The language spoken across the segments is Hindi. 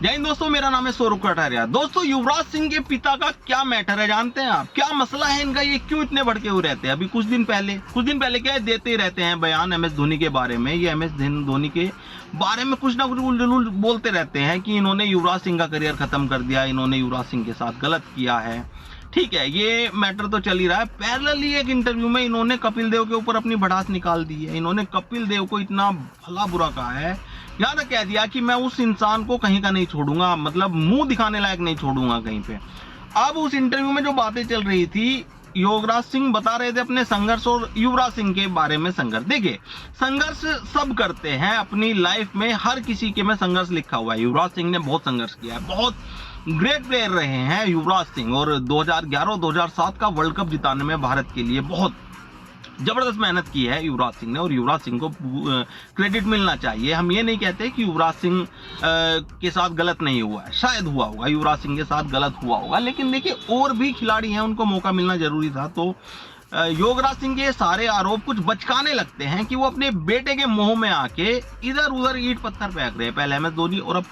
जय हिंद दोस्तों, मेरा नाम है सौरभ कटारिया। दोस्तों, युवराज सिंह के पिता का क्या मैटर है जानते हैं आप? क्या मसला है इनका? ये क्यों इतने भड़के हुए रहते हैं? अभी कुछ दिन पहले क्या है, देते ही रहते हैं बयान एमएस धोनी के बारे में। ये एमएस धोनी के बारे में कुछ ना कुछ उलझुल बोलते रहते हैं कि इन्होंने युवराज सिंह का करियर खत्म कर दिया, इन्होंने युवराज सिंह के साथ गलत किया है। ठीक है, ये मैटर तो चल ही रहा है। पैरेलली एक इंटरव्यू में इन्होंने कपिल देव के ऊपर अपनी भड़ास निकाल दी है। इन्होंने कपिल देव को इतना भला बुरा कहा है, यहाँ तक कह दिया कि मैं उस इंसान को कहीं का नहीं छोड़ूंगा, मतलब मुंह दिखाने लायक नहीं छोड़ूंगा कहीं पे। अब उस इंटरव्यू में जो बातें चल रही थी, युवराज सिंह बता रहे थे अपने संघर्ष और युवराज सिंह के बारे में संघर्ष। देखिए, संघर्ष सब करते हैं अपनी लाइफ में, हर किसी के में संघर्ष लिखा हुआ है। युवराज सिंह ने बहुत संघर्ष किया है, बहुत ग्रेट प्लेयर रहे हैं युवराज सिंह, और 2011 और 2007 का वर्ल्ड कप जिताने में भारत के लिए बहुत जबरदस्त मेहनत की है युवराज सिंह ने, और युवराज सिंह को क्रेडिट मिलना चाहिए। हम ये नहीं कहते कि युवराज सिंह के साथ गलत नहीं हुआ है, शायद हुआ होगा, युवराज सिंह के साथ गलत हुआ होगा, लेकिन देखिए और भी खिलाड़ी हैं, उनको मौका मिलना जरूरी था। तो युवराज सिंह के सारे आरोप कुछ बचकाने लगते हैं कि वो अपने बेटे के मोह में आके इधर उधर ईंट पत्थर फेंक रहे हैं। पहले एमएस धोनी और अब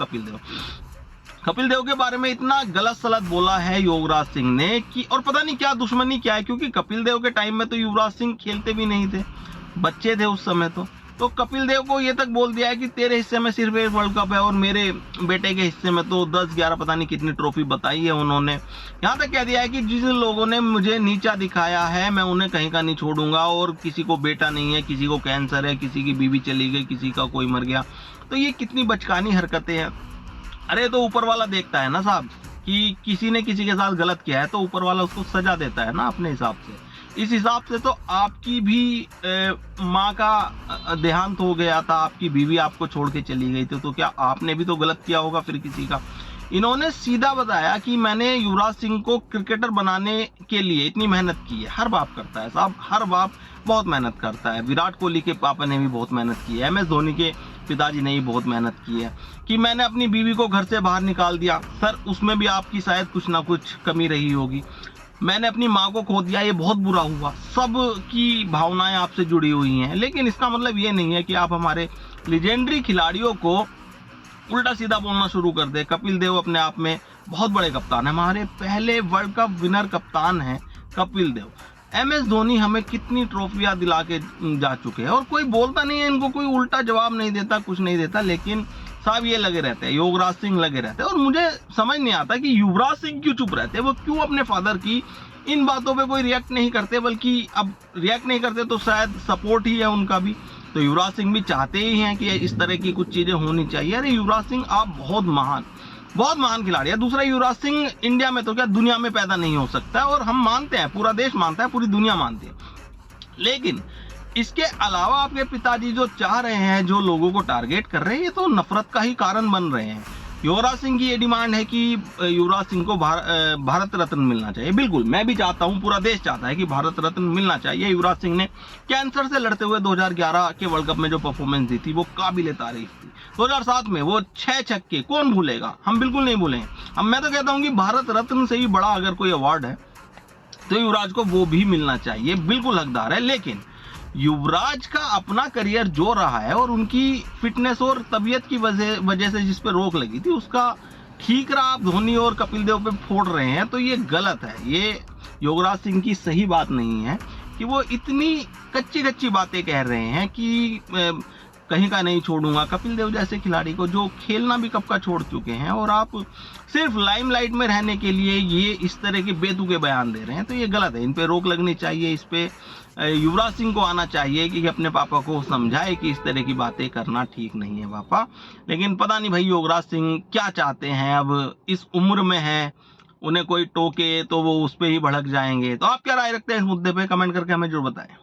कपिल देव के बारे में इतना गलत सलत बोला है युवराज सिंह ने कि, और पता नहीं क्या दुश्मनी क्या है, क्योंकि कपिल देव के टाइम में तो युवराज सिंह खेलते भी नहीं थे, बच्चे थे उस समय। तो कपिल देव को ये तक बोल दिया है कि तेरे हिस्से में सिर्फ एक वर्ल्ड कप है और मेरे बेटे के हिस्से में तो 10-11 पता नहीं कितनी ट्रॉफी बताई है उन्होंने। यहाँ तक कह दिया है कि जिन लोगों ने मुझे नीचा दिखाया है मैं उन्हें कहीं का नहीं छोड़ूंगा, और किसी को बेटा नहीं है, किसी को कैंसर है, किसी की बीवी चली गई, किसी का कोई मर गया। तो ये कितनी बचकानी हरकतें हैं। अरे तो ऊपर वाला देखता है ना साहब कि किसी ने किसी के साथ गलत किया है तो ऊपर वाला उसको सजा देता है ना अपने हिसाब से। इस हिसाब से तो आपकी भी माँ का देहांत हो गया था, आपकी बीवी आपको छोड़ के चली गई थी, तो क्या आपने भी तो गलत किया होगा फिर किसी का? इन्होंने सीधा बताया कि मैंने युवराज सिंह को क्रिकेटर बनाने के लिए इतनी मेहनत की है। हर बाप करता है साहब, हर बाप बहुत मेहनत करता है। विराट कोहली के पापा ने भी बहुत मेहनत की है, एमएस धोनी के पिताजी ने भी बहुत मेहनत की है। कि मैंने अपनी बीवी को घर से बाहर निकाल दिया, सर उसमें भी आपकी शायद कुछ ना कुछ कमी रही होगी। मैंने अपनी माँ को खो दिया, ये बहुत बुरा हुआ। सब की भावनाएं आपसे जुड़ी हुई हैं, लेकिन इसका मतलब ये नहीं है कि आप हमारे लेजेंडरी खिलाड़ियों को उल्टा सीधा बोलना शुरू कर दे। कपिल देव अपने आप में बहुत बड़े कप्तान है, हमारे पहले वर्ल्ड कप विनर कप्तान हैं कपिल देव। एमएस धोनी हमें कितनी ट्रॉफियां दिला के जा चुके हैं, और कोई बोलता नहीं है, इनको कोई उल्टा जवाब नहीं देता, कुछ नहीं देता, लेकिन साहब ये लगे रहते हैं, युवराज सिंह लगे रहते हैं। और मुझे समझ नहीं आता कि युवराज सिंह क्यों चुप रहते हैं, वो क्यों अपने फादर की इन बातों पे कोई रिएक्ट नहीं करते, बल्कि अब रिएक्ट नहीं करते तो शायद सपोर्ट ही है उनका भी। तो युवराज सिंह भी चाहते ही हैं कि इस तरह की कुछ चीजें होनी चाहिए। अरे युवराज सिंह आप बहुत महान खिलाड़ी है। दूसरा, युवराज सिंह इंडिया में तो क्या दुनिया में पैदा नहीं हो सकता, और हम मानते हैं, पूरा देश मानता है, पूरी दुनिया मानती है। लेकिन इसके अलावा आपके पिताजी जो चाह रहे हैं, जो लोगों को टारगेट कर रहे हैं, ये तो नफरत का ही कारण बन रहे हैं। युवराज सिंह की ये डिमांड है कि युवराज सिंह को भारत रत्न मिलना चाहिए। बिल्कुल, मैं भी चाहता हूं, पूरा देश चाहता है कि भारत रत्न मिलना चाहिए। युवराज सिंह ने कैंसर से लड़ते हुए 2011 के वर्ल्ड कप में जो परफॉर्मेंस दी थी वो काबिले तारीफ थी। 2007 में वो 6 छक्के कौन भूलेगा, हम बिल्कुल नहीं भूलेंगे। अब मैं तो कहता हूं कि भारत रत्न से ही बड़ा अगर कोई अवार्ड है तो युवराज को वो भी मिलना चाहिए, बिल्कुल हकदार है। लेकिन युवराज का अपना करियर जो रहा है, और उनकी फिटनेस और तबीयत की वजह से जिस पे रोक लगी थी उसका ठीक रहा। आप धोनी और कपिल देव पे फोड़ रहे हैं तो ये गलत है। ये युवराज सिंह की सही बात नहीं है कि वो इतनी कच्ची बातें कह रहे हैं कि कहीं का नहीं छोड़ूंगा। कपिल देव जैसे खिलाड़ी को जो खेलना भी कब का छोड़ चुके हैं, और आप सिर्फ लाइमलाइट में रहने के लिए ये इस तरह के बेतुके बयान दे रहे हैं, तो ये गलत है। इन पे रोक लगनी चाहिए, इस पे युवराज सिंह को आना चाहिए कि अपने पापा को समझाए कि इस तरह की बातें करना ठीक नहीं है पापा। लेकिन पता नहीं भाई युवराज सिंह क्या चाहते हैं, अब इस उम्र में है, उन्हें कोई टोके तो वो उस पर ही भड़क जाएंगे। तो आप क्या राय रखते हैं इस मुद्दे पे? कमेंट करके हमें जरूर बताएं।